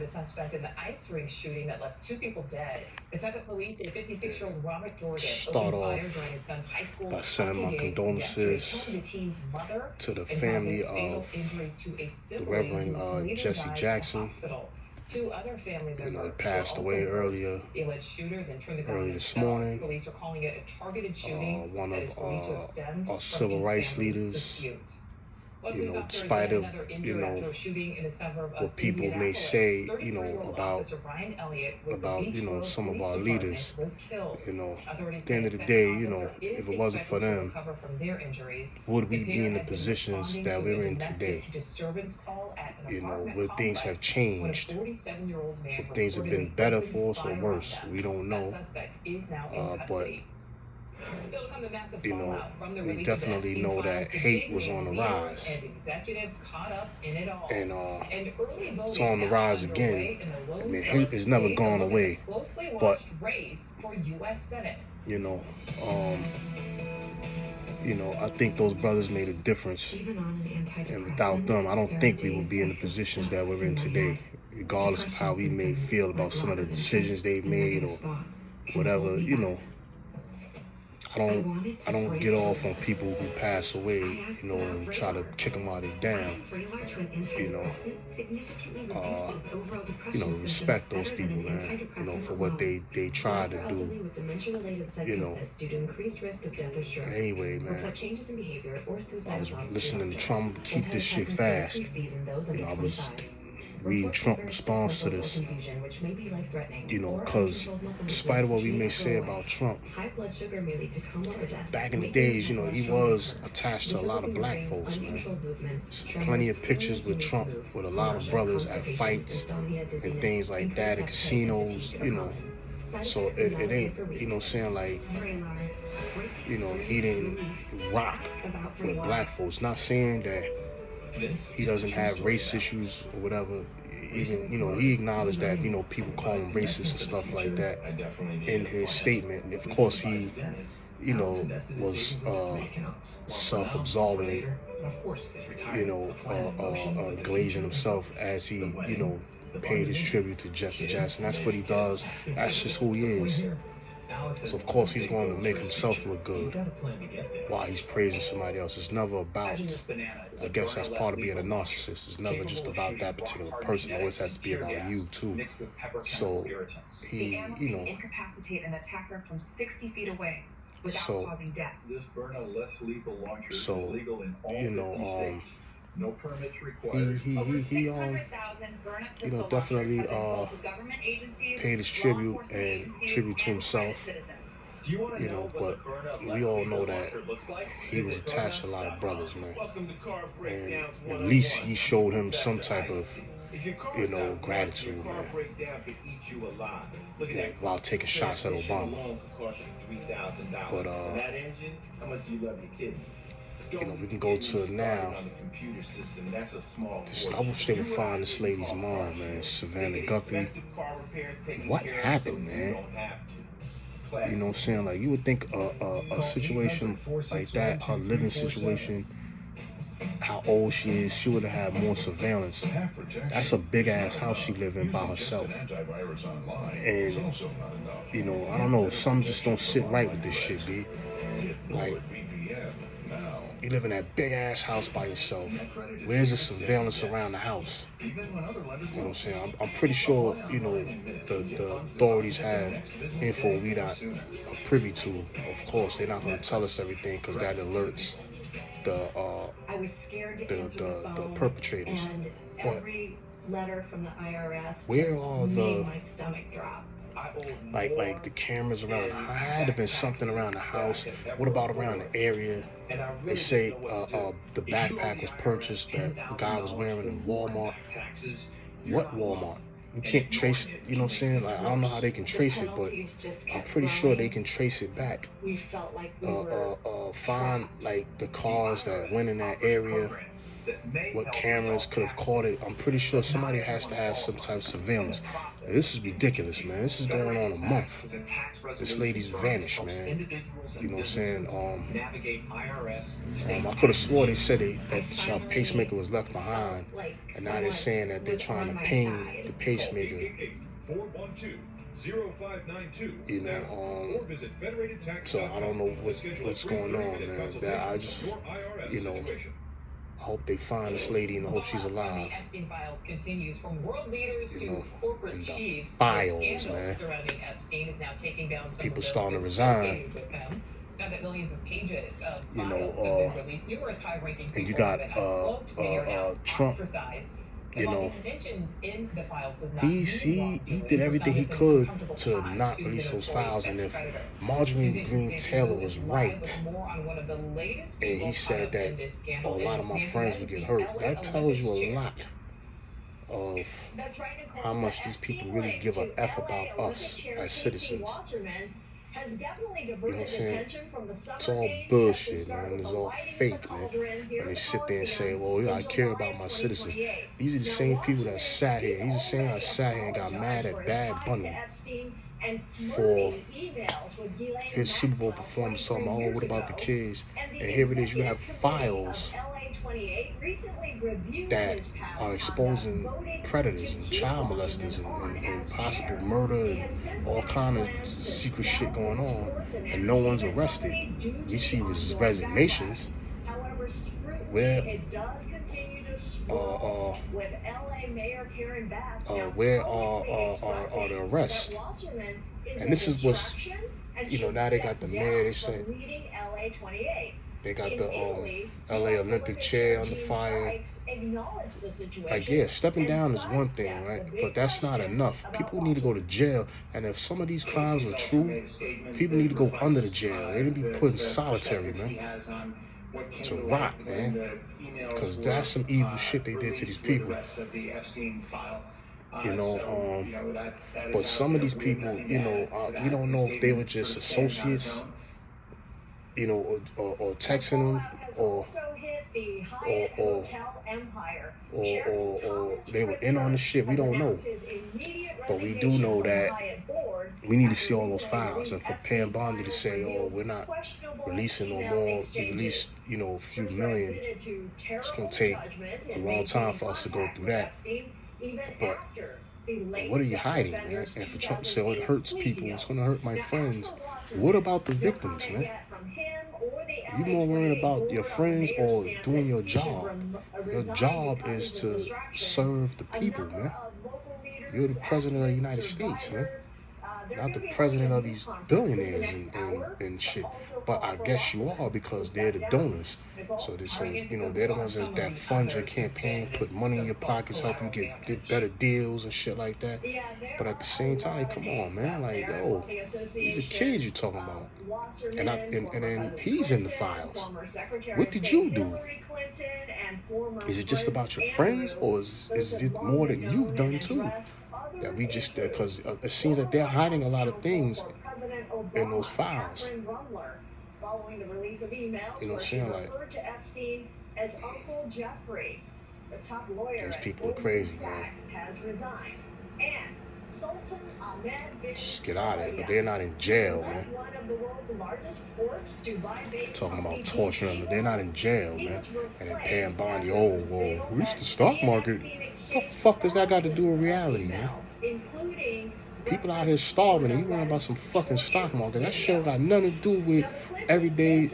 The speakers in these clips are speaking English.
the suspect in the ice rink shooting that left 2 people dead. Kentucky police say 56-year-old Robert Jordan Start opened off fire during his son's high school by sending my game yesterday, condolences killing the teen's mother to the and family causing fatal of injuries to a the sibling Reverend who later Jessie died Jackson. in the hospital. 2 other family He members passed were away also hurt. earlier. The alleged shooter then turned the gun early on this himself. morning. Police are calling it a targeted shooting One that of is going to extend our from civil a rights family leaders, dispute. despite of, what people may say, about, some of our leaders, at the end of the day, if it wasn't for them, would we be in the positions that we're in today? Where things have changed, if things have been better for us or worse, we don't know, but we definitely know that hate was on the rise, and it's on the rise again. I mean, hate has never gone away, but I think those brothers made a difference, and without them, I don't think we would be in the positions that we're in today, regardless of how we may feel about some of the decisions they've made or whatever. I don't get off on people who pass away, and try to kick them while they're down. Respect those people, man, for what they try to do. Anyway, man, I was listening to Trump keep this shit fast. I was reading Trump's response to this, because despite of what we may say about Trump, back in the days, he was attached to a lot of black folks, man. Plenty of pictures with Trump with a lot of brothers at fights and things like that, at casinos, so it ain't, saying like, he didn't rock with black folks. Not saying that he doesn't have race issues or whatever. Even, he acknowledged that, people call him racist and stuff like that in his statement. And of course he, was self-absorbing, glazing himself as he, paid his tribute to Jessie Jackson. That's what he does. That's just who he is. So of course he's going to make himself look good while he's praising somebody else. It's never about, I guess that's part of being a narcissist. It's never just about that particular person. It always has to be about you too. So he, incapacitate an attacker from 60 feet away without causing death. This burnout less lethal launcher is legal in all 50 states. No permits required. He definitely paid his tribute and tribute to himself. But we all know that he was attached to a lot of brothers, man. And at least he showed him some type of, gratitude, man. Like, while taking shots at Obama. But we can go to now. I wish they would find this lady's mom, man, Savannah Guthrie. What happened, man? You know what I'm saying? Like, you would think a situation like that, her living situation, how old she is, she would have had more surveillance. That's a big ass house she live in by herself. And, I don't know, some just don't sit right with this shit, B. Like, you live in that big ass house by yourself. Where's the surveillance around the house? You know what I'm saying? I'm pretty sure, the authorities have info we not privy to. Of course, they're not going to tell us everything because that alerts the perpetrators. But letter from the IRS where are the my stomach drop. Like the cameras around? Had to been something around the house. What about around the area? They say the backpack was purchased that the guy was wearing in Walmart. What Walmart? You can't trace, you know what I'm saying? Like, I don't know how they can trace it, but I'm pretty sure they can trace it back. We felt like we were find like the cars that went in that area what cameras could have caught it. I'm pretty sure somebody has to have some type of surveillance. This is ridiculous, man. This is going on a month. This lady's vanished, man. You know what I'm saying? I could have swore they said that her pacemaker was left behind, and now they're saying that they're trying to ping the pacemaker. 412-0592. You know, so I don't know what's going on, man. That I just, you know, I hope they find this lady and I hope she's alive. The Epstein files continues from world leaders to corporate chiefs. Files, the scandal man. surrounding Epstein is now taking down some People of those starting to resign. with him. Now that millions of pages of You know, files have been released, numerous high-ranking people and you got have been cloaked, many are now Trump. ostracized. You know, in the files does not he did everything he could to not release those files, and if Marjorie Greene Taylor was right, and he said that a lot of my friends would get hurt, that tells you a lot of how much these people really give a F about us as citizens. You know what I'm saying? It's all bullshit, man. It's all fake, man. And they sit there and say, well, yeah, I care about my citizens. These are the same people that sat here. These are the same that sat here and got mad at Bad Bunny for his Super Bowl performance, talking about, oh, what about the kids? And here it is, you have files that are exposing predators and child molesters and possible murder and all kind of secret shit going on, and no one's arrested. We see resignations. Where are the arrests? And this is what's, you know, now they got the mayor, they said they got the LA Olympic chair under fire. Like, yeah, stepping down is one thing, right? But that's not enough. People need to go to jail, and if some of these crimes are true, people need to go under the jail. They need to be put in solitary, man, to rot, man, because that's some evil shit they did to these people. You know, but some of these people, you know, we don't know if they were just associates, you know, or texting them, or they were in on the shit. We don't know, but we do know that we need to see all those files. And for Pam Bondi to say, "Oh, we're not releasing no more," we released, you know, a few million. It's gonna take a long time for us to go through that. But what are you hiding, man? And for Trump to say, "Oh, it hurts people. It's gonna hurt my friends." What about the victims, man? You more worried about your friends or doing your job. Your job is to serve the people, man. You're the president of the United States, man. Not the president of these billionaires and shit. But I guess you are, because they're the donors. So you know, they're the ones that fund your campaign, put money in your pockets, help you get better deals and shit like that. But at the same time, come on, man, like, yo, these are kids you're talking about. And then he's in the files. What did you do? Is it just about your friends, or is it more that you've done too? That we just, because it seems that they're hiding a lot of things in those files. You know what I'm saying? Like, these people are crazy, man. Just get out of it, but they're not in jail, man. Talking about torturing them, they're not in jail, man. And then Pam Bondi, oh, well, reach the stock market. What the fuck does that got to do with reality, man? People out here starving, and you worrying about some fucking stock market. That shit got nothing to do with everyday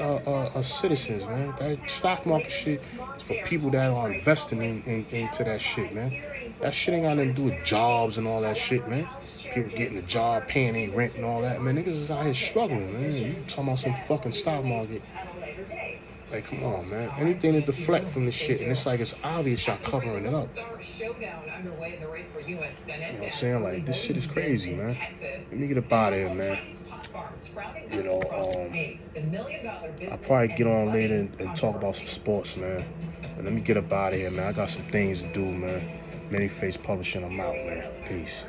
citizens, man. That stock market shit is for people that are investing into that shit, man. That shit ain't got nothing to do with jobs and all that shit, man. People getting a job, paying their rent and all that, man. Niggas is out here struggling, man. You talking about some fucking stock market. Like, come on, man. Anything to deflect from this shit, and it's like it's obvious y'all covering it up. You know what I'm saying? Like, this shit is crazy, man. Let me get up out of here, man. You know, I'll probably get on later and talk about some sports, man. But let me get up out of here, man. I got some things to do, man. Many Face Publishing, I'm out, man. Peace.